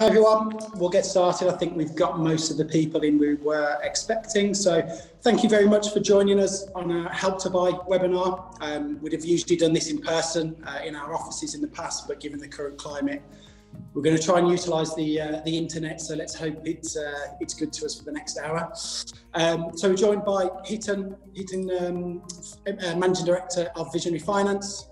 Hi everyone, we'll get started. I think we've got most of the people in we were expecting. So thank you very much for joining us on our Help to Buy webinar. We'd have usually done this in person in our offices in the past, but given the current climate, we're going to try and utilise the internet. So let's hope it's good to us for the next hour. So we're joined by Sheldon, Managing Director of Visionary Finance.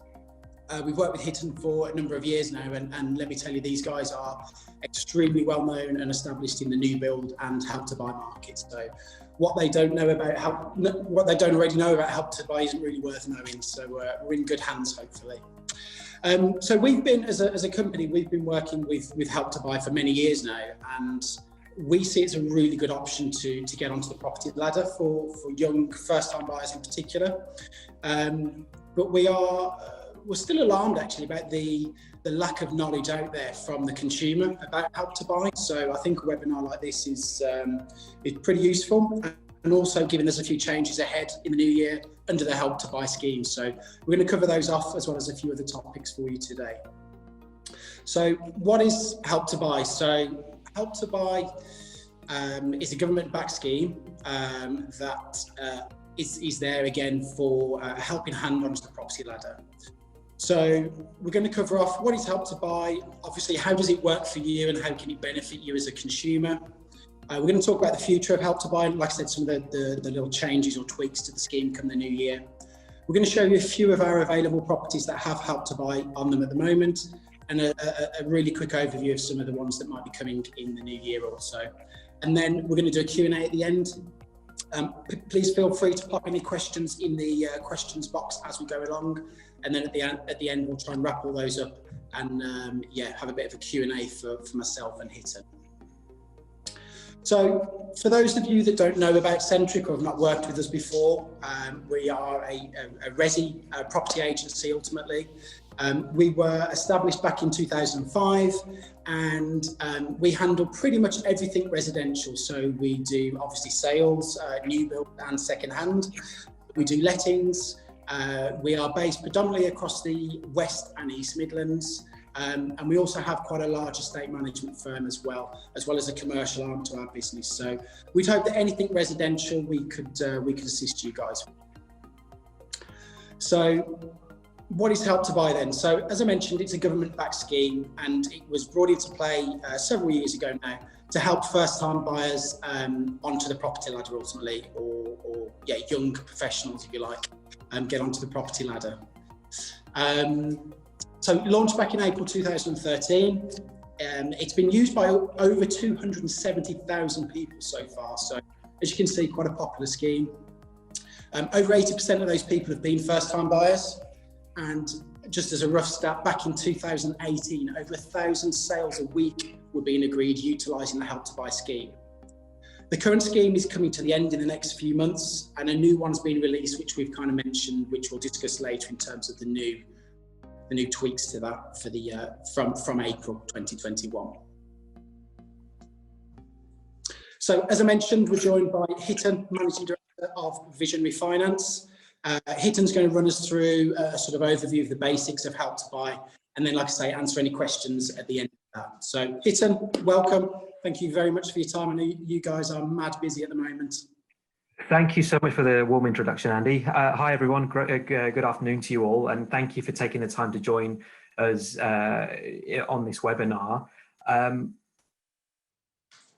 We've worked with Sheldon for a number of years now, and let me tell you, these guys are extremely well known and established in the new build and Help to Buy markets. So what they don't already know about Help to Buy isn't really worth knowing. So we're in good hands, hopefully. So we've been, as a company, we've been working with Help to Buy for many years now, and we see it's a really good option to get onto the property ladder for young first-time buyers in particular. But we're still alarmed actually about the lack of knowledge out there from the consumer about Help to Buy. So I think a webinar like this is pretty useful, and also giving us a few changes ahead in the new year under the Help to Buy scheme. So we're going to cover those off as well as a few other topics for you today. So what is Help to Buy? So Help to Buy is a government-backed scheme that is there again for a helping hand onto the property ladder. So we're going to cover off what is Help to Buy, obviously how does it work for you and how can it benefit you as a consumer. We're going to talk about the future of Help to Buy, like I said, some of the little changes or tweaks to the scheme come the new year. We're going to show you a few of our available properties that have Help to Buy on them at the moment, and a really quick overview of some of the ones that might be coming in the new year also. And then we're going to do a Q&A at the end. Please feel free to pop any questions in the questions box as we go along, and then at the end we'll try and wrap all those up and have a bit of a Q&A for myself and Sheldon. So for those of you that don't know about Centrick or have not worked with us before, we are a resi property agency ultimately. We were established back in 2005, and we handle pretty much everything residential. So we do obviously sales, new build and second hand. We do lettings. We are based predominantly across the West and East Midlands. And we also have quite a large estate management firm as well as a commercial arm to our business. So we'd hope that anything residential we could assist you guys with. So what is Help to Buy then? So as I mentioned, it's a government-backed scheme, and it was brought into play several years ago now to help first-time buyers onto the property ladder ultimately, or young professionals, if you like, get onto the property ladder. So launched back in April 2013. It's been used by over 270,000 people so far. So as you can see, quite a popular scheme. Over 80% of those people have been first-time buyers. And just as a rough stat, back in 2018, over 1,000 sales a week were being agreed utilising the Help to Buy scheme. The current scheme is coming to the end in the next few months, and a new one's been released, which we've kind of mentioned, which we'll discuss later in terms of the new tweaks to that for the from April 2021. So as I mentioned, we're joined by Sheldon, Managing Director of Visionary Finance. Sheldon's going to run us through a sort of overview of the basics of Help to Buy, and then, like I say, answer any questions at the end of that. So Sheldon, welcome. Thank you very much for your time. I know you guys are mad busy at the moment. Thank you so much for the warm introduction, Andy. Hi, everyone. Good afternoon to you all, and thank you for taking the time to join us on this webinar.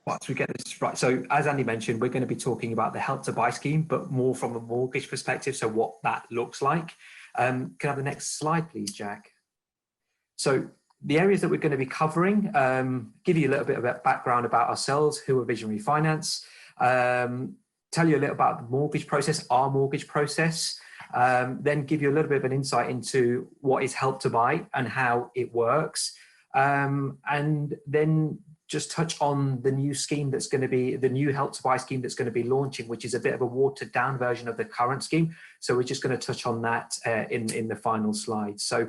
Once we get this right, so as Andy mentioned, we're going to be talking about the Help to Buy scheme, but more from a mortgage perspective, so what that looks like. Can I have the next slide, please, Jack? So the areas that we're going to be covering, give you a little bit of a background about ourselves, who are Visionary Finance, tell you a little about the mortgage process, our mortgage process, then give you a little bit of an insight into what is Help to Buy and how it works, and then just touch on the new scheme that's going to be, the new Help to Buy scheme that's going to be launching, which is a bit of a watered down version of the current scheme. So we're just going to touch on that in the final slide. So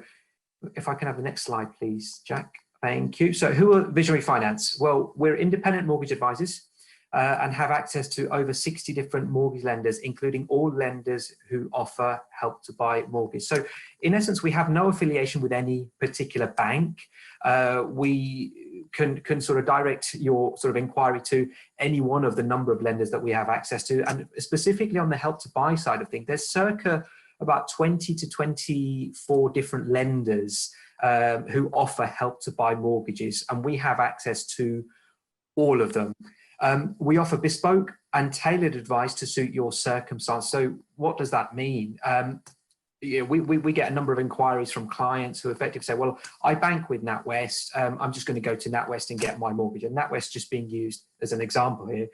if I can have the next slide, please, Jack. Thank you. So who are Visionary Finance? Well, we're independent mortgage advisors and have access to over 60 different mortgage lenders, including all lenders who offer Help to Buy mortgage. So in essence, we have no affiliation with any particular bank. We can sort of direct your sort of inquiry to any one of the number of lenders that we have access to. And specifically on the Help to Buy side of things, there's circa about 20 to 24 different lenders who offer Help to Buy mortgages, and we have access to all of them. We offer bespoke and tailored advice to suit your circumstance. So what does that mean? We get a number of inquiries from clients who effectively say, well, I bank with NatWest. I'm just going to go to NatWest and get my mortgage. And NatWest just being used as an example here.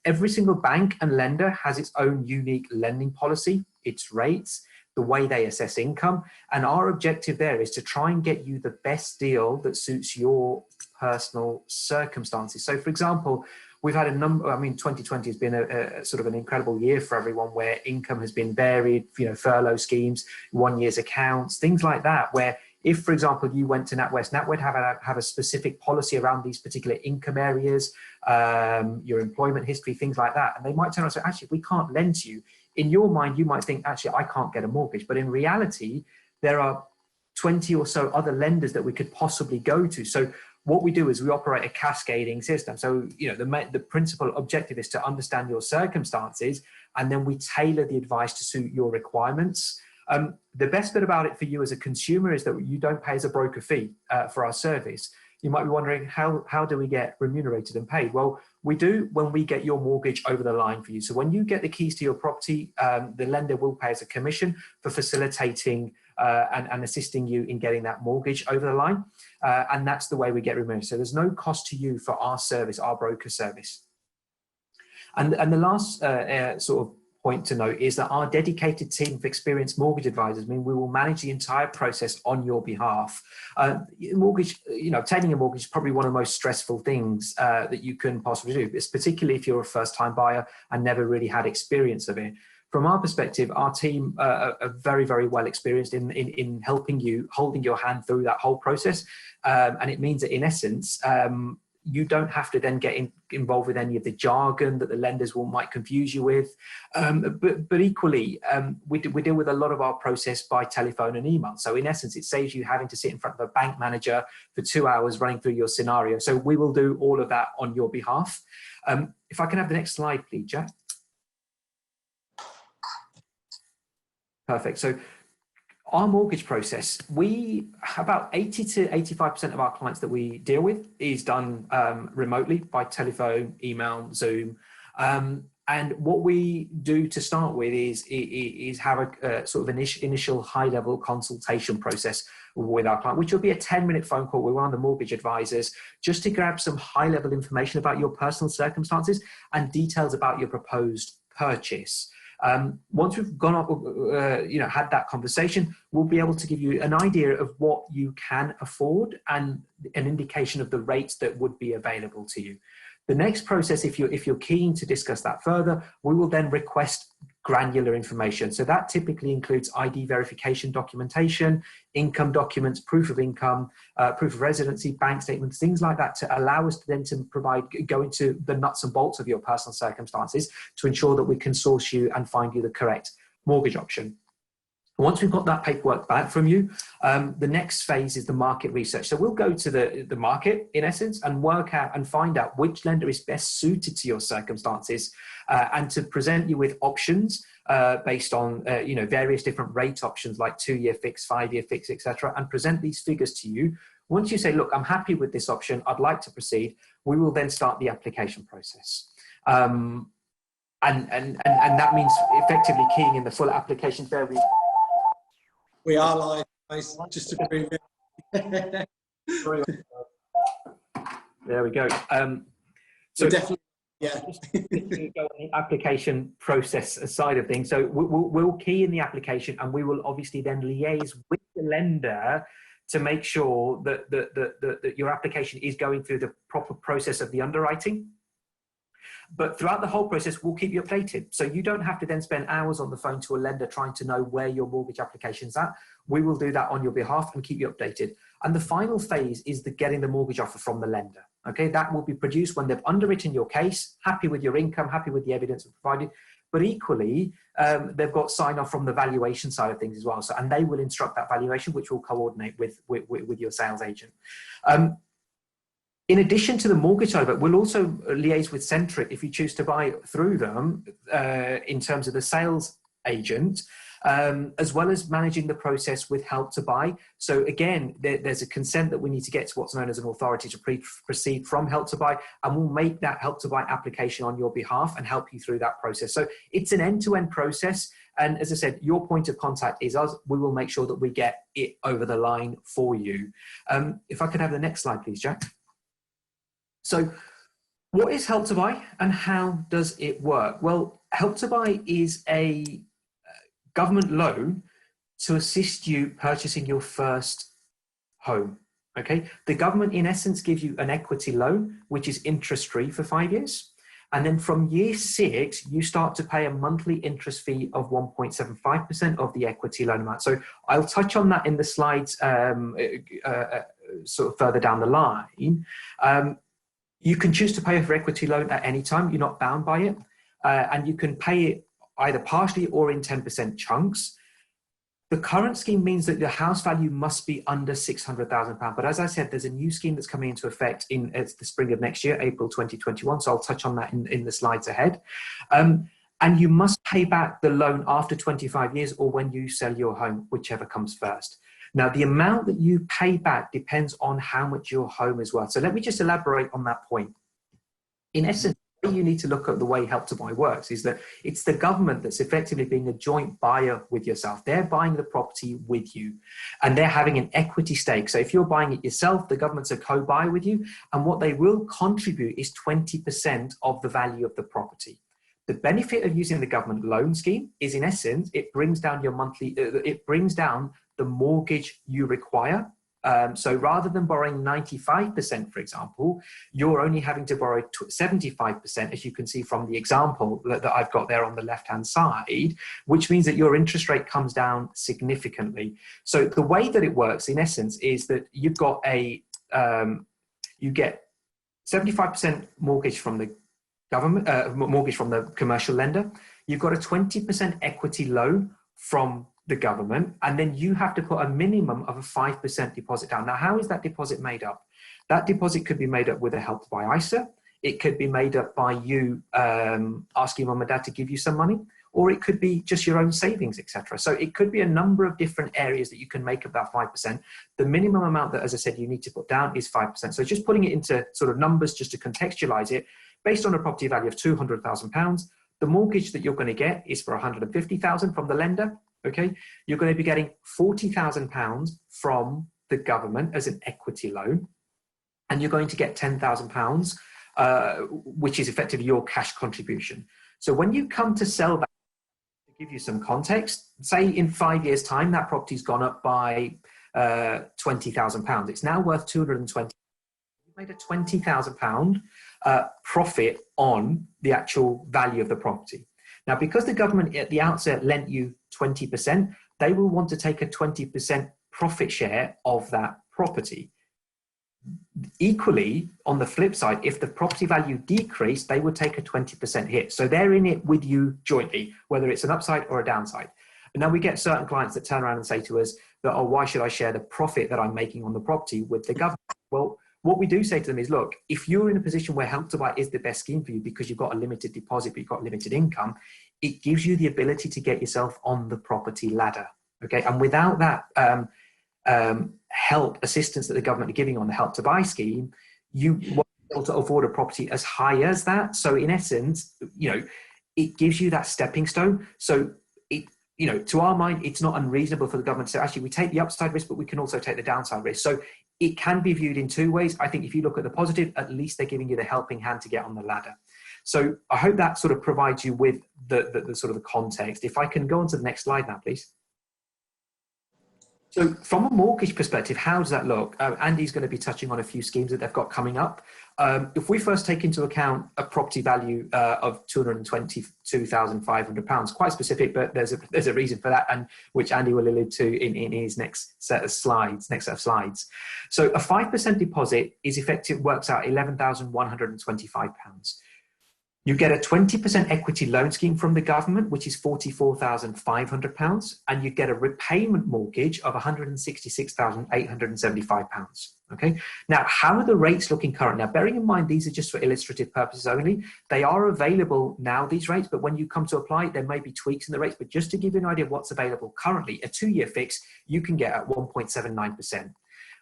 Every single bank and lender has its own unique lending policy, its rates, the way they assess income. And our objective there is to try and get you the best deal that suits your personal circumstances. So for example, we've had a number, 2020 has been a sort of an incredible year for everyone, where income has been varied, furlough schemes, 1 year's accounts, things like that, where if, for example, you went to NatWest, NatWest have a specific policy around these particular income areas, your employment history, things like that. And they might turn around and say, actually, we can't lend to you. In your mind, you might think, actually, I can't get a mortgage. But in reality, there are 20 or so other lenders that we could possibly go to. So what we do is we operate a cascading system. So, the principal objective is to understand your circumstances, and then we tailor the advice to suit your requirements. The best bit about it for you as a consumer is that you don't pay as a broker fee for our service. You might be wondering, how do we get remunerated and paid? Well, we do when we get your mortgage over the line for you. So when you get the keys to your property, the lender will pay us a commission for facilitating and assisting you in getting that mortgage over the line. And that's the way we get remunerated. So there's no cost to you for our service, our broker service. And the last sort of point to note is that our dedicated team of experienced mortgage advisors mean we will manage the entire process on your behalf. Mortgage, obtaining a mortgage is probably one of the most stressful things that you can possibly do, it's particularly if you're a first-time buyer and never really had experience of it. From our perspective, our team are very, very well experienced in helping you, holding your hand through that whole process. And it means that in essence, you don't have to then get involved with any of the jargon that the lenders might confuse you with. But equally, we deal with a lot of our process by telephone and email. So in essence, it saves you having to sit in front of a bank manager for 2 hours running through your scenario. So we will do all of that on your behalf. If I can have the next slide, please, Jack. Perfect. So our mortgage process, about 80 to 85% of our clients that we deal with is done remotely by telephone, email, Zoom. And what we do to start with is have a sort of initial high-level consultation process with our client, which will be a 10-minute phone call with one of the mortgage advisors, just to grab some high-level information about your personal circumstances and details about your proposed purchase. Once we've gone up, had that conversation, we'll be able to give you an idea of what you can afford and an indication of the rates that would be available to you. The next process, if you're keen to discuss that further, we will then request granular information. So that typically includes ID verification documentation, income documents, proof of income, proof of residency, bank statements, things like that, to allow us to then go into the nuts and bolts of your personal circumstances to ensure that we can source you and find you the correct mortgage option. Once we've got that paperwork back from you, the next phase is the market research. So we'll go to the market, in essence, and work out and find out which lender is best suited to your circumstances, and to present you with options based on various different rate options like 2-year fix, 5-year fix, etc., and present these figures to you. Once you say, look, I'm happy with this option, I'd like to proceed, we will then start the application process. And that means effectively keying in the full application variable. We are live, guys, just to prove it. There we go. So definitely, yeah. Go on the application process side of things. So we'll key in the application, and we will obviously then liaise with the lender to make sure that your application is going through the proper process of the underwriting. But throughout the whole process, we'll keep you updated. So you don't have to then spend hours on the phone to a lender trying to know where your mortgage application's at. We will do that on your behalf and keep you updated. And the final phase is getting the mortgage offer from the lender. Okay, that will be produced when they've underwritten your case, happy with your income, happy with the evidence provided. But equally, they've got sign off from the valuation side of things as well. So, and they will instruct that valuation, which will coordinate with your sales agent. In addition to the mortgage side of it, we'll also liaise with Centrick if you choose to buy through them in terms of the sales agent, as well as managing the process with Help to Buy. So again, there's a consent that we need to get to what's known as an authority to proceed from Help to Buy, and we'll make that Help to Buy application on your behalf and help you through that process. So it's an end-to-end process. And as I said, your point of contact is us. We will make sure that we get it over the line for you. If I could have the next slide, please, Jack. So what is Help to Buy and how does it work? Well, Help to Buy is a government loan to assist you purchasing your first home. Okay, the government in essence gives you an equity loan, which is interest-free for 5 years. And then from year 6, you start to pay a monthly interest fee of 1.75% of the equity loan amount. So I'll touch on that in the slides sort of further down the line. You can choose to pay for equity loan at any time. You're not bound by it. And you can pay it either partially or in 10% chunks. The current scheme means that the house value must be under £600,000. But as I said, there's a new scheme that's coming into effect in the spring of next year, April 2021. So I'll touch on that in the slides ahead. And you must pay back the loan after 25 years or when you sell your home, whichever comes first. Now, the amount that you pay back depends on how much your home is worth. So let me just elaborate on that point. In essence, the way you need to look at the way Help to Buy works is that it's the government that's effectively being a joint buyer with yourself. They're buying the property with you and they're having an equity stake. So if you're buying it yourself, the government's a co-buyer with you, and what they will contribute is 20% of the value of the property. The benefit of using the government loan scheme is, in essence, it brings down your monthly, it brings down the mortgage you require. So rather than borrowing 95%, for example, you're only having to borrow 75%, as you can see from the example that I've got there on the left-hand side, which means that your interest rate comes down significantly. So the way that it works, in essence, is that you've got you get 75% mortgage from the government, mortgage from the commercial lender. You've got a 20% equity loan from the government, and then you have to put a minimum of a 5% deposit down. Now, how is that deposit made up? That deposit could be made up with a Help to Buy ISA. It could be made up by you asking mum and dad to give you some money, or it could be just your own savings, etc. So it could be a number of different areas that you can make up that 5%. The minimum amount that, as I said, you need to put down is 5%. So just putting it into sort of numbers just to contextualize it, based on a property value of £200,000, the mortgage that you're going to get is for £150,000 from the lender. Okay, you're going to be getting £40,000 from the government as an equity loan, and you're going to get £10,000, which is effectively your cash contribution. So when you come to sell that, to give you some context, say in 5 years' time, that property's gone up by £20,000. It's now worth £220,000. You made a £20,000 profit on the actual value of the property. Now, because the government at the outset lent you 20%, they will want to take a 20% profit share of that property. Equally, on the flip side, if the property value decreased, they would take a 20% hit. So they're in it with you jointly, whether it's an upside or a downside. And now we get certain clients that turn around and say to us that, oh, why should I share the profit that I'm making on the property with the government? Well, what we do say to them is, look, if you're in a position where Help to Buy is the best scheme for you because you've got a limited deposit, but you've got limited income, it gives you the ability to get yourself on the property ladder. Okay, and without that help, assistance that the government are giving on the Help to Buy scheme, you won't be able to afford a property as high as that. So in essence, you know, it gives you that stepping stone. So it, you know, to our mind, it's not unreasonable for the government to say, actually, we take the upside risk, but we can also take the downside risk. So it can be viewed in two ways. I think if you look at the positive, at least they're giving you the helping hand to get on the ladder. So I hope that sort of provides you with the sort of the context. If I can go on to the next slide now, please. So from a mortgage perspective, how does that look? Andy's going to be touching on a few schemes that they've got coming up. If we first take into account a property value of £222,500, quite specific, but there's a reason for that, and which Andy will allude to in his next set of slides. So a 5% deposit is effective, works out £11,125. You get a 20% equity loan scheme from the government, which is £44,500, and you get a repayment mortgage of £166,875. Okay. Now, how are the rates looking currently? Now, bearing in mind, these are just for illustrative purposes only. They are available now, these rates, but when you come to apply, there may be tweaks in the rates. But just to give you an idea of what's available currently, a 2-year fix, you can get at 1.79%.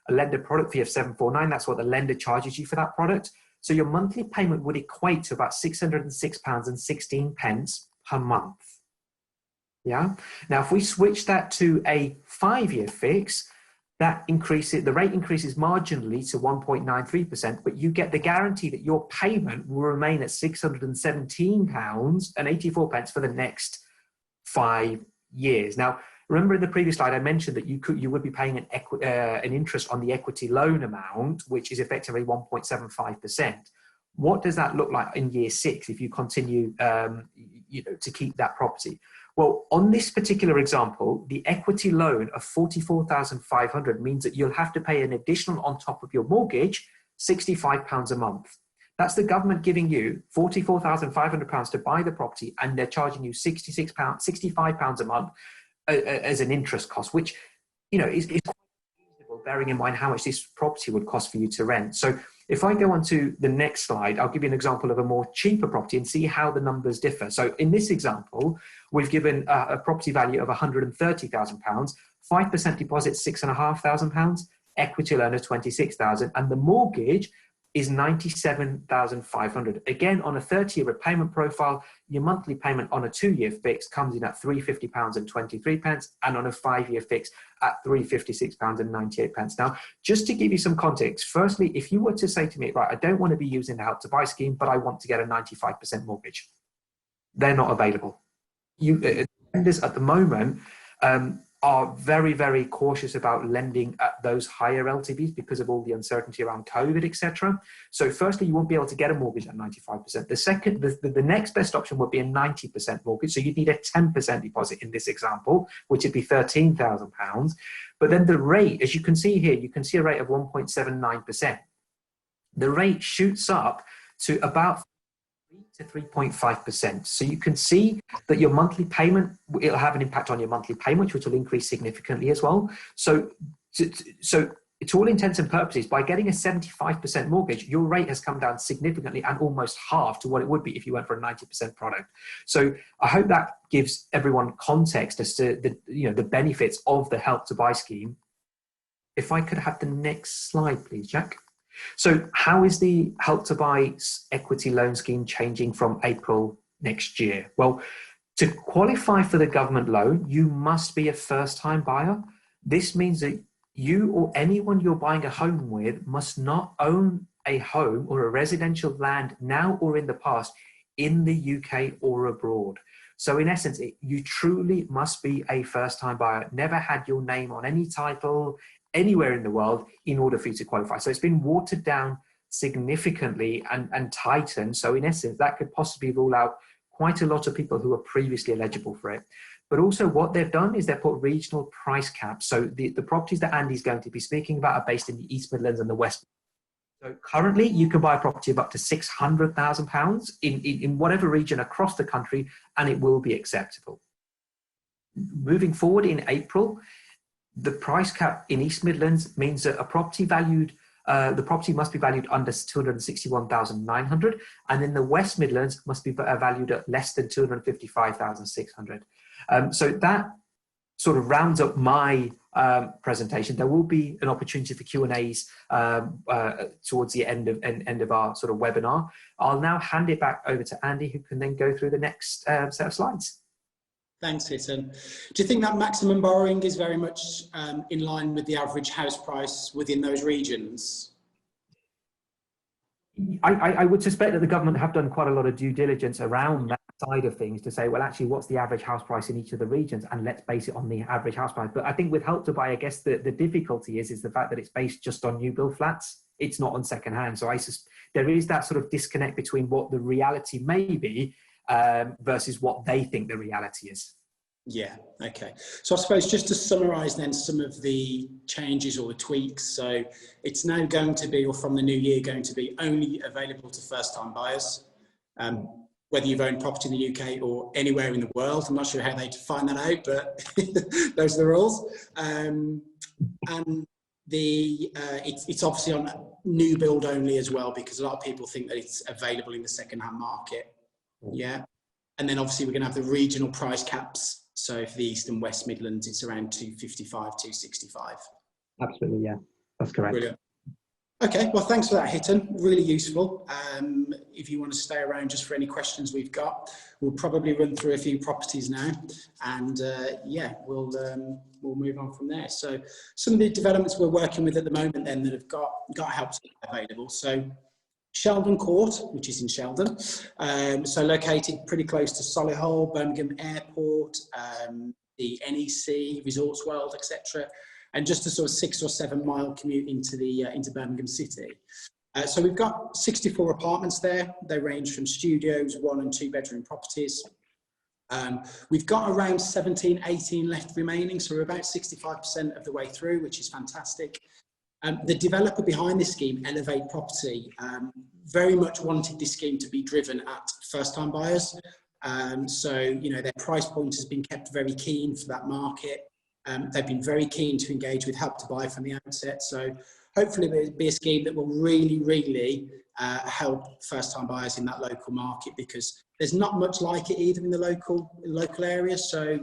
A lender product fee of 749, that's what the lender charges you for that product. So your monthly payment would equate to about £606.16 per month. Yeah. Now, if we switch that to a 5-year fix, that increases, the rate increases marginally to 1.93%, but you get the guarantee that your payment will remain at £617.84 for the next 5 years. Now, remember in the previous slide, I mentioned that you would be paying an interest on the equity loan amount, which is effectively 1.75%. What does that look like in year 6 if you continue to keep that property? Well, on this particular example, the equity loan of £44,500 means that you'll have to pay an additional on top of your mortgage, £65 a month. That's the government giving you £44,500 to buy the property, and they're charging you £65 a month as an interest cost, which, is quite reasonable, bearing in mind how much this property would cost for you to rent. So if I go on to the next slide, I'll give you an example of a more cheaper property and see how the numbers differ. So in this example, we've given a property value of £130,000, 5% deposit, £6,500, equity loan of £26,000, and the mortgage is £97,500. Again, on a 30-year repayment profile, your monthly payment on a 2-year fix comes in at £350.23, and on a 5-year fix at £356.98. Now, just to give you some context, firstly, if you were to say to me, right, I don't want to be using the Help to Buy scheme, but I want to get a 95% mortgage, they're not available. Lenders at the moment are very, very cautious about lending at those higher LTVs because of all the uncertainty around COVID, etc. So firstly, you won't be able to get a mortgage at 95%. The next best option would be a 90% mortgage. So you'd need a 10% deposit in this example, which would be £13,000. But then the rate, as you can see here, you can see a rate of 1.79%. The rate shoots up to about 3.5%. So you can see that your monthly payment, it'll have an impact on your monthly payment, which will increase significantly as well. So to all intents and purposes, by getting a 75% mortgage, your rate has come down significantly and almost half to what it would be if you went for a 90% product. So I hope that gives everyone context as to the benefits of the Help to Buy scheme. If I could have the next slide, please, Jack. So how is the Help to Buy equity loan scheme changing from April next year? Well, to qualify for the government loan, you must be a first-time buyer. This means that you or anyone you're buying a home with must not own a home or a residential land now or in the past in the UK or abroad. So in essence, you truly must be a first-time buyer, never had your name on any title, anywhere in the world in order for you to qualify. So it's been watered down significantly and tightened. So in essence, that could possibly rule out quite a lot of people who were previously eligible for it. But also what they've done is they've put regional price caps. So the properties that Andy's going to be speaking about are based in the East Midlands and the West. So currently you can buy a property of up to £600,000 in whatever region across the country, and it will be acceptable. Moving forward in April, the price cap in East Midlands means that a property valued, the property must be valued under 261,900, and in the West Midlands must be valued at less than 255,600. So that sort of rounds up my presentation. There will be an opportunity for Q&As towards the end of our sort of webinar. I'll now hand it back over to Andy, who can then go through the next set of slides. Thanks, Hitton. Do you think that maximum borrowing is very much in line with the average house price within those regions? I would suspect that the government have done quite a lot of due diligence around that side of things to say, well, actually, what's the average house price in each of the regions, and let's base it on the average house price. But I think with Help to Buy, I guess the difficulty is the fact that it's based just on new build flats. It's not on second hand. So there is that sort of disconnect between what the reality may be versus what they think the reality is. Yeah, okay. So I suppose just to summarise then some of the changes or the tweaks. So it's now going to be, or from the new year, going to be only available to first-time buyers. whether you've owned property in the UK or anywhere in the world. I'm not sure how they find that out, but those are the rules. And it's obviously on new build only as well, because a lot of people think that it's available in the second-hand market. Yeah. And then obviously we're going to have the regional price caps. So for the East and West Midlands, it's around 255, 265. Absolutely, yeah, that's correct. Brilliant. Okay, well, thanks for that, Hitton. Really useful. If you want to stay around just for any questions we've got, we'll probably run through a few properties now, and yeah, we'll move on from there. So some of the developments we're working with at the moment then that have got help available. So Sheldon Court, which is in Sheldon, so located pretty close to Solihull, Birmingham Airport, the NEC, Resorts World, etc. And just a sort of 6 or 7 mile commute into Birmingham City. So we've got 64 apartments there. They range from studios, 1 and 2 bedroom properties. We've got around 17, 18 left remaining, so we're about 65% of the way through, which is fantastic. The developer behind this scheme, Elevate Property, very much wanted this scheme to be driven at first-time buyers. So, you know, their price point has been kept very keen for that market. They've been very keen to engage with Help to Buy from the outset. So hopefully it'll be a scheme that will really help first-time buyers in that local market, because there's not much like it either in the local area. So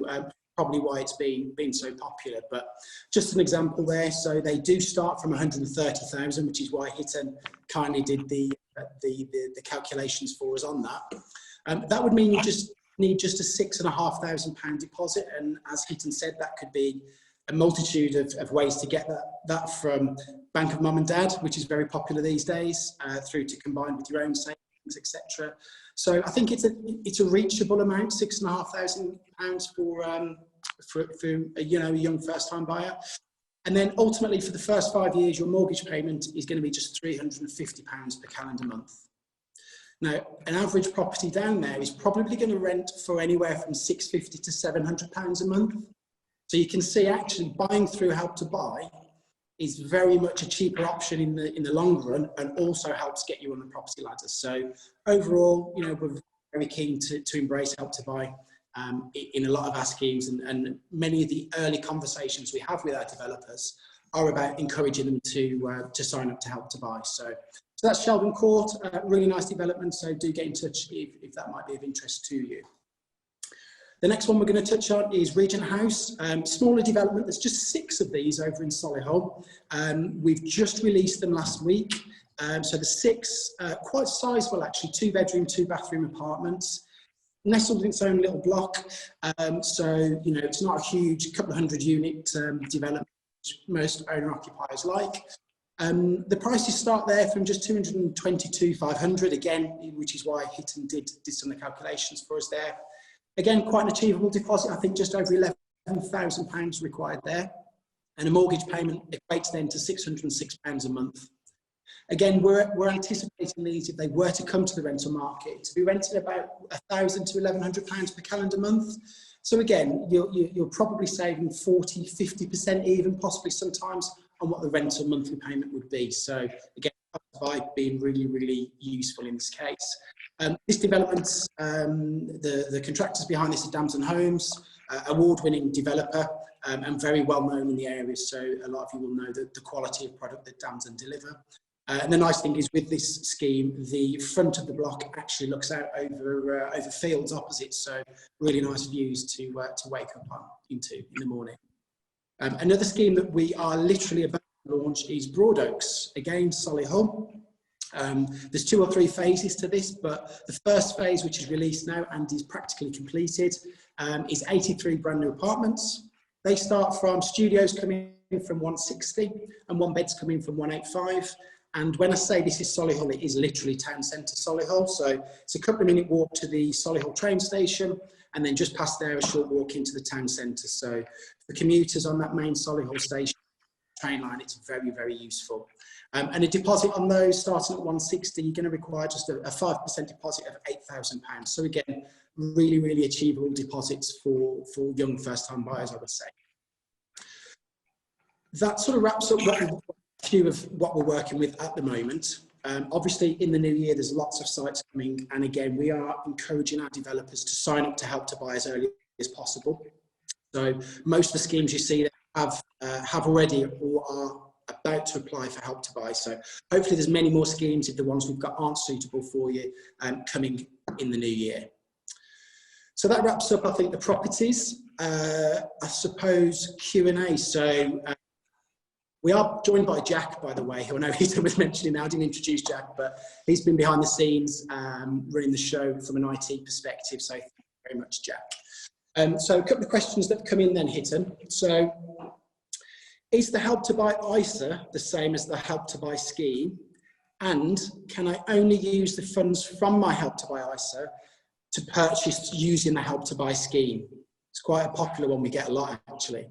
probably why it's been so popular. But just an example there. So they do start from 130,000, which is why Hitton kindly did the calculations for us on that. That would mean you just need just a £6,500 deposit, and as Hitton said, that could be a multitude of ways to get that from Bank of Mum and Dad, which is very popular these days, through to combined with your own savings, etc. So I think it's a reachable amount, £6,500 for a young first-time buyer. And then ultimately for the first 5 years, your mortgage payment is going to be just £350 per calendar month. Now, an average property down there is probably going to rent for anywhere from £650 to £700 a month. So you can see actually buying through Help to Buy is very much a cheaper option in the long run, and also helps get you on the property ladder. So overall, you know, we're very keen to embrace Help to Buy in a lot of our schemes, and many of the early conversations we have with our developers are about encouraging them to sign up to Help to Buy. So that's Sheldon Court, really nice development, so do get in touch if that might be of interest to you. The next one we're going to touch on is Regent House, smaller development. There's just 6 of these over in Solihull. We've just released them last week. So the 6, quite sizable actually, 2 bedroom, 2 bathroom apartments, nestled in its own little block. So, you know, it's not a huge couple of 100 unit development, which most owner occupiers like. The prices start there from just 222,500 again, which is why Hitton did some of the calculations for us there. Again, quite an achievable deposit. I think just over £11,000 required there, and a mortgage payment equates then to £606 a month. Again, we're anticipating these, if they were to come to the rental market, to be rented about £1,000 to £1,100 per calendar month. So again, you're probably saving 40, 50% even, possibly sometimes, on what the rental monthly payment would be. So again, by being really useful in this case. This development, the contractors behind this are Damson Homes, award-winning developer, and very well known in the area. So a lot of you will know the quality of product that Damson deliver. And the nice thing is with this scheme, the front of the block actually looks out over fields opposite. So really nice views to wake up on in the morning. Another scheme that we are literally about to launch is Broadoaks, again Solihull. There's 2 or 3 phases to this, but the first phase, which is released now and is practically completed, is 83 brand new apartments. They start from studios coming in from 160 and 1 bed's coming from 185. And when I say this is Solihull, it is literally town centre Solihull. So it's a couple of minute walk to the Solihull train station, and then just past there, a short walk into the town centre. So for commuters on that main Solihull station train line, it's very useful. And a deposit on those starting at 160, you're going to require just a 5% deposit of £8,000. So again, really achievable deposits for young first-time buyers, I would say. That sort of wraps up a few of what we're working with at the moment. Obviously, in the new year, there's lots of sites coming. And again, we are encouraging our developers to sign up to Help to Buy as early as possible. So most of the schemes you see have already or are about to apply for Help to Buy. So hopefully there's many more schemes if the ones we've got aren't suitable for you coming in the new year. So that wraps up, I think, the properties. I suppose Q&A. So we are joined by Jack, by the way, who I know Heather was mentioning now. I didn't introduce Jack, but he's been behind the scenes running the show from an IT perspective. So thank you very much, Jack. So a couple of questions that have come in then, Hitton. So is the Help to Buy ISA the same as the Help to Buy scheme? And can I only use the funds from my Help to Buy ISA to purchase using the Help to Buy scheme? It's quite a popular one, we get a lot actually.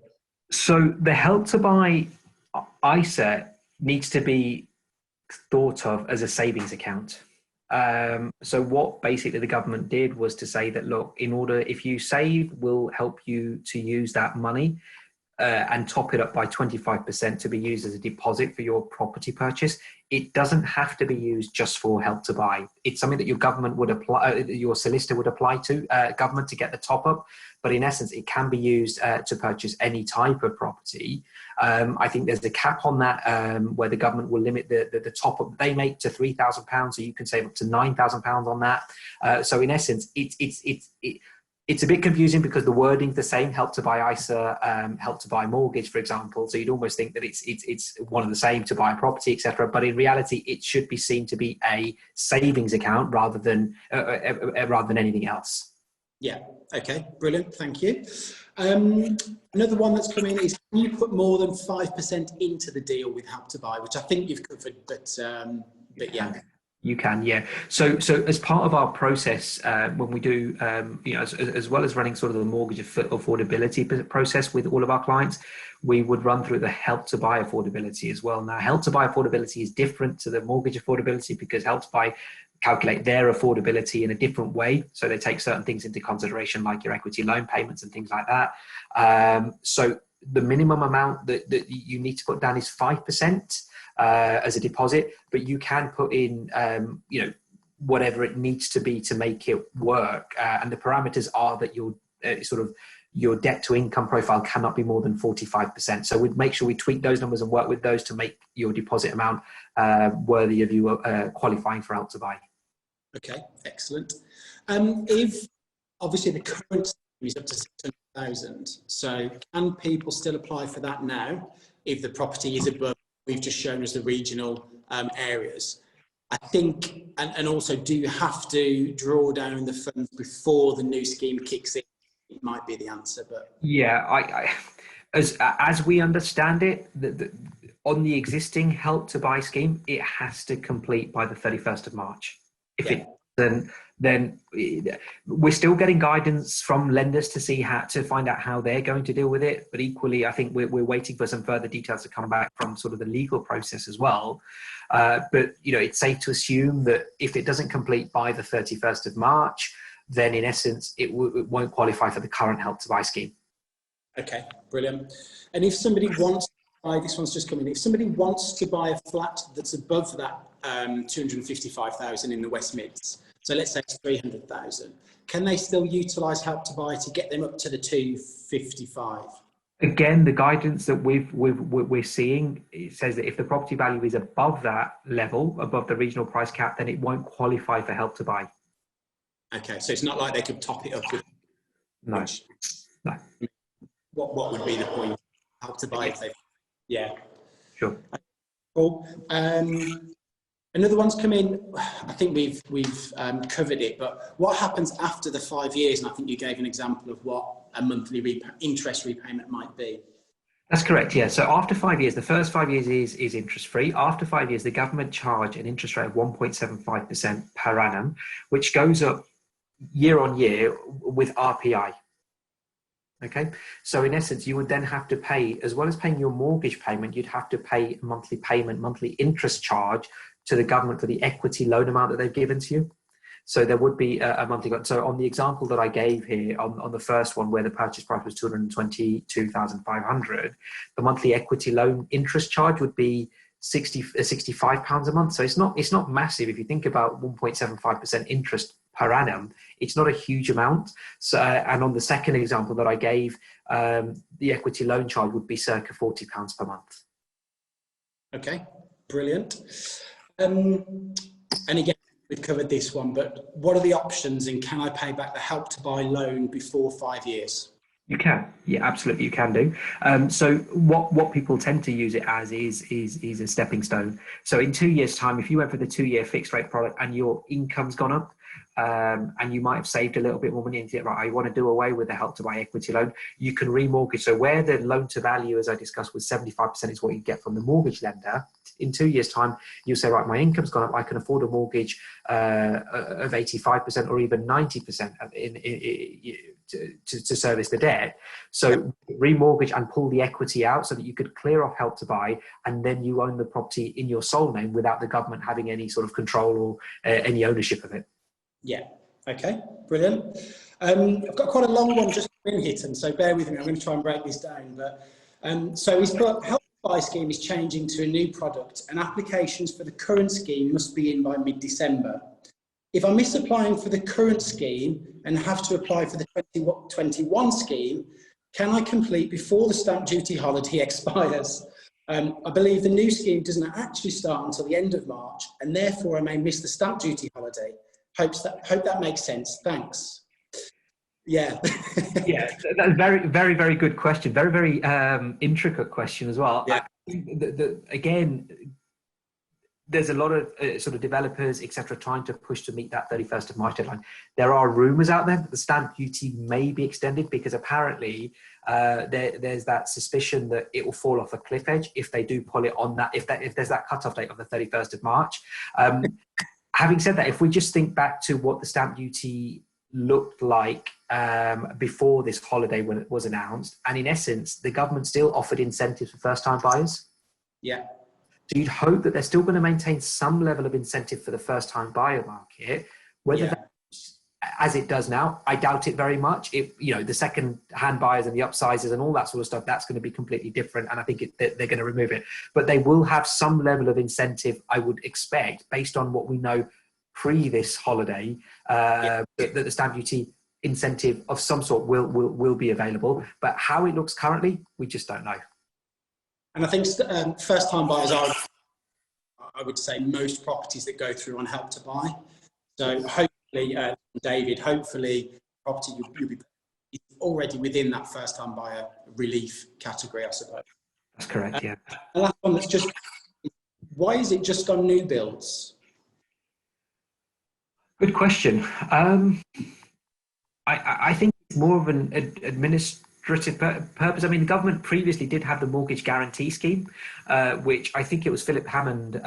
So the Help to Buy ISA needs to be thought of as a savings account. So what basically the government did was to say that, look, in order, if you save, we'll help you to use that money and top it up by 25% to be used as a deposit for your property purchase. It doesn't have to be used just for Help to Buy. It's something that your government would apply, your solicitor would apply to government to get the top up. But in essence, it can be used to purchase any type of property. I think there's a cap on that where the government will limit the top up they make to £3,000, so you can save up to £9,000 on that. So in essence, it's a bit confusing because the wording's the same: Help to Buy ISA, Help to Buy mortgage, for example. So you'd almost think that it's one of the same, to buy a property, etc. But in reality, it should be seen to be a savings account rather than anything else. Yeah. Okay. Brilliant. Thank you. Another one that's come in is: can you put more than 5% into the deal with Help to Buy? Which I think you've covered, but yeah. You can, yeah. So as part of our process, when we do, as well as running sort of the mortgage affordability process with all of our clients, we would run through the Help to Buy affordability as well. Now, Help to Buy affordability is different to the mortgage affordability because Help to Buy calculate their affordability in a different way. So they take certain things into consideration, like your equity loan payments and things like that. So the minimum amount that you need to put down is 5%. As a deposit, but you can put in, whatever it needs to be to make it work. And the parameters are that your debt to income profile cannot be more than 45%. So we'd make sure we tweak those numbers and work with those to make your deposit amount worthy of you qualifying for Help to Buy. Okay, excellent. If obviously the current is up to 600,000, so can people still apply for that now if the property is above? We've just shown us the regional areas. I think, and also, do you have to draw down the funds before the new scheme kicks in? It might be the answer, but yeah, as we understand it, on the existing Help to Buy scheme, it has to complete by the 31st of March. If it then we're still getting guidance from lenders to see how to find out how they're going to deal with it. But equally, I think we're waiting for some further details to come back from sort of the legal process as well. But it's safe to assume that if it doesn't complete by the 31st of March, then in essence, it won't qualify for the current Help to Buy scheme. Okay, brilliant. And if somebody wants to buy, this one's just coming in, if somebody wants to buy a flat that's above that 255,000 in the West Mids, so let's say it's 300,000, can they still utilise Help to Buy to get them up to the 255? Again, the guidance that we're seeing, it says that if the property value is above that level, above the regional price cap, then it won't qualify for Help to Buy. Okay, so it's not like they could top it up with... No. No. What would be the point? Help to Buy if they... Yeah. Sure. Cool. Another one's come in. I think we've covered it, but what happens after the 5 years? And I think you gave an example of what a monthly interest repayment might be. That's correct, yeah. So after 5 years, the first 5 years is interest-free. After 5 years, the government charge an interest rate of 1.75% per annum, which goes up year on year with RPI. Okay, so in essence, you would then have to pay, as well as paying your mortgage payment, you'd have to pay a monthly payment, monthly interest charge to the government for the equity loan amount that they've given to you. So there would be a monthly. So on the example that I gave here, on the first one where the purchase price was 222,500, the monthly equity loan interest charge would be £65 a month. So it's not massive. If you think about 1.75% interest per annum, it's not a huge amount. So, and on the second example that I gave, the equity loan charge would be circa £40 per month. Okay, brilliant. And again, we've covered this one, but what are the options, and can I pay back the Help to Buy loan before 5 years? You can, yeah, absolutely, you can do. So what people tend to use it as is a stepping stone. So in 2 years' time, if you went for the 2-year fixed rate product and your income's gone up, and you might have saved a little bit more money and think, right, I want to do away with the Help to Buy equity loan, you can remortgage. So where the loan to value, as I discussed, was 75% is what you get from the mortgage lender. In 2 years' time, you'll say, right, my income's gone up, I can afford a mortgage of 85% or even 90% to service the debt. So remortgage and pull the equity out so that you could clear off Help to Buy, and then you own the property in your sole name without the government having any sort of control or any ownership of it. Yeah. Okay. Brilliant. I've got quite a long one just been hidden, so bear with me. I'm going to try and break this down. But so he's put Help to Buy scheme is changing to a new product, and applications for the current scheme must be in by mid-December. If I miss applying for the current scheme and have to apply for the 2021 scheme, can I complete before the stamp duty holiday expires? I believe the new scheme doesn't actually start until the end of March, and therefore I may miss the stamp duty holiday. Hope that makes sense. Thanks. Yeah. Yeah, that's very, very, very good question. Very, very intricate question as well. Yeah. Again, there's a lot of sort of developers, etc., trying to push to meet that 31st of March deadline. There are rumours out there that the stamp duty may be extended because apparently there's that suspicion that it will fall off a cliff edge if they do pull it on that, if there's that cut-off date of the 31st of March. Having said that, if we just think back to what the stamp duty looked like before this holiday when it was announced, and in essence, the government still offered incentives for first-time buyers. Yeah. So you'd hope that they're still going to maintain some level of incentive for the first-time buyer market. Whether that, as it does now, I doubt it very much. If the second-hand buyers and the upsizers and all that sort of stuff, that's going to be completely different, and I think they're going to remove it. But they will have some level of incentive, I would expect, based on what we know pre this holiday, that the stamp duty incentive of some sort will be available. But how it looks currently, we just don't know. And I think first-time buyers are, I would say, most properties that go through on Help to Buy. So hopefully, David, hopefully property you'll be already within that first-time buyer relief category, I suppose. That's correct, yeah. The last one that's just, why is it just on new builds? Good question. I think it's more of an administrative purpose. I mean, the government previously did have the mortgage guarantee scheme, which I think it was Philip Hammond,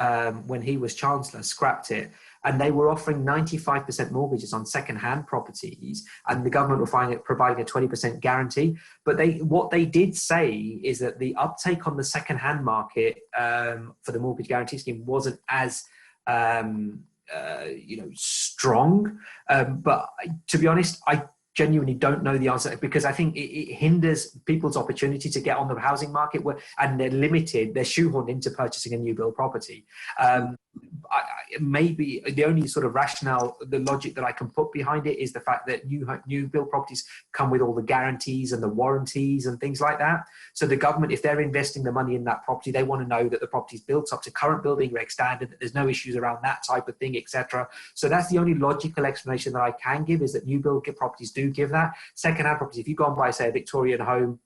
when he was Chancellor, scrapped it. And they were offering 95% mortgages on second-hand properties, and the government were providing a 20% guarantee. But what they did say is that the uptake on the second-hand market for the mortgage guarantee scheme wasn't as strong. But to be honest, I genuinely don't know the answer, because I think it hinders people's opportunity to get on the housing market, and they're shoehorned into purchasing a new build property. Maybe the only sort of rationale, the logic that I can put behind it is the fact that new build properties come with all the guarantees and the warranties and things like that. So the government, if they're investing the money in that property, they want to know that the property's built up to current building reg standard, that there's no issues around that type of thing, etc. So that's the only logical explanation that I can give, is that new build properties do give that. Second-hand properties, if you go and buy, say, a Victorian home,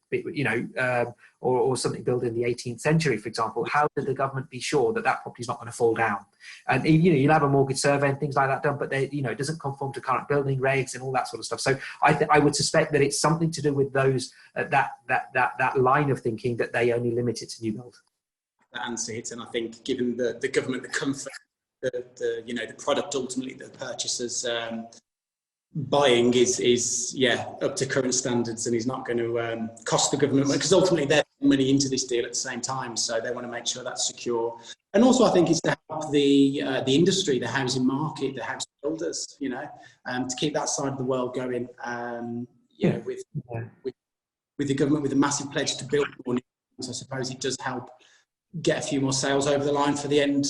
or something built in the 18th century, for example, how did the government be sure that that property is not going to fall down? And you'll have a mortgage survey and things like that done, but it doesn't conform to current building regs and all that sort of stuff. So I would suspect that it's something to do with those that line of thinking, that they only limit it to new build. That answer hits, and I think given the government, the comfort, the product ultimately the purchasers buying is up to current standards, and is not going to cost the government, because ultimately they're putting money into this deal at the same time, so they want to make sure that's secure. And also I think it's to help the industry, the housing market, the house builders, to keep that side of the world going, with the government with a massive pledge to build more new homes. I suppose it does help get a few more sales over the line for the end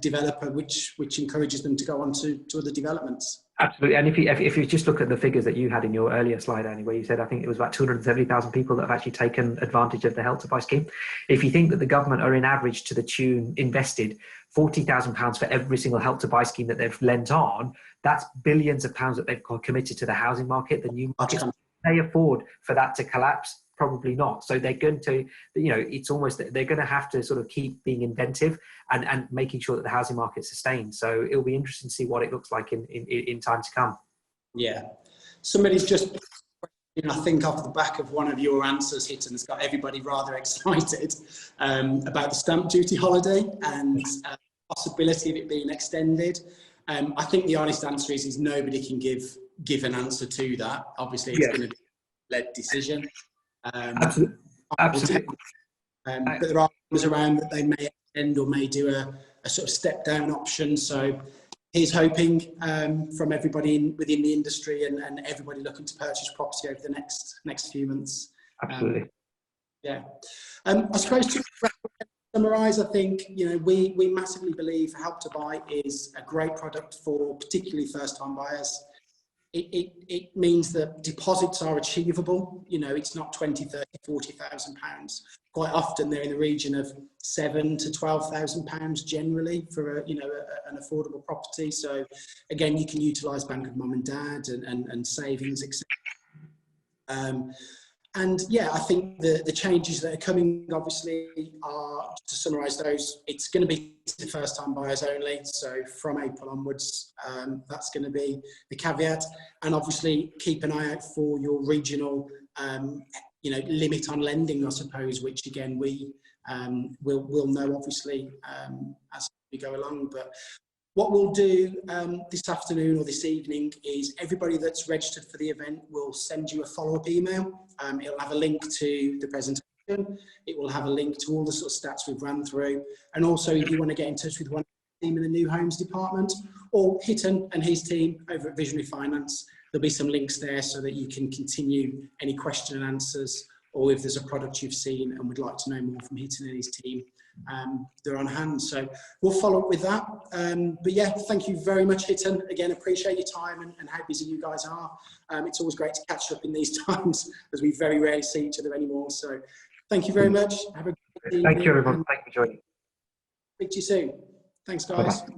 developer, which encourages them to go on to other developments. Absolutely. And if you just look at the figures that you had in your earlier slide, Annie, where you said, I think it was about 270,000 people that have actually taken advantage of the Help to Buy scheme. If you think that the government are in average to the tune invested £40,000 for every single Help to Buy scheme that they've lent on, that's billions of pounds that they've committed to the housing market, the new market. Can they afford for that to collapse? Probably not. So they're going to, it's almost, they're going to have to sort of keep being inventive and making sure that the housing market sustains. So it'll be interesting to see what it looks like in time to come. Yeah. Somebody's just, I think off the back of one of your answers, Hitton, has got everybody rather excited about the stamp duty holiday and possibility of it being extended. I think the honest answer is nobody can give an answer to that. Obviously, it's going to be a led decision. Absolutely. But there are things around that they may extend or may do a sort of step down option. So he's hoping from everybody within the industry and everybody looking to purchase property over the next few months. Absolutely. Yeah. I suppose to summarise, I think we massively believe Help to Buy is a great product for particularly first-time buyers. It means that deposits are achievable. It's not 20, 30, 40,000 pounds. Quite often they're in the region of £7,000 to £12,000 generally for an affordable property. So again, you can utilise Bank of Mum and Dad and savings, etc. And yeah, I think the changes that are coming, obviously, are, to summarise those, it's going to be to first-time buyers only. So from April onwards, that's going to be the caveat. And obviously, keep an eye out for your regional, limit on lending, I suppose, which again we will know obviously as we go along. But what we'll do this afternoon or this evening is everybody that's registered for the event will send you a follow-up email. It'll have a link to the presentation. It will have a link to all the sort of stats we've run through. And also, if you want to get in touch with one of the team in the New Homes department or Hitton and his team over at Visionary Finance, there'll be some links there so that you can continue any question and answers, or if there's a product you've seen and would like to know more from Hitton and his team, they're on hand. So we'll follow up with that. But yeah, thank you very much, Hitton. Again, appreciate your time and how busy you guys are. It's always great to catch up in these times as we very rarely see each other anymore. So thank you very much. Have a great evening. Thank you, everyone. Thank you for joining. Speak to you soon. Thanks, guys. Bye-bye.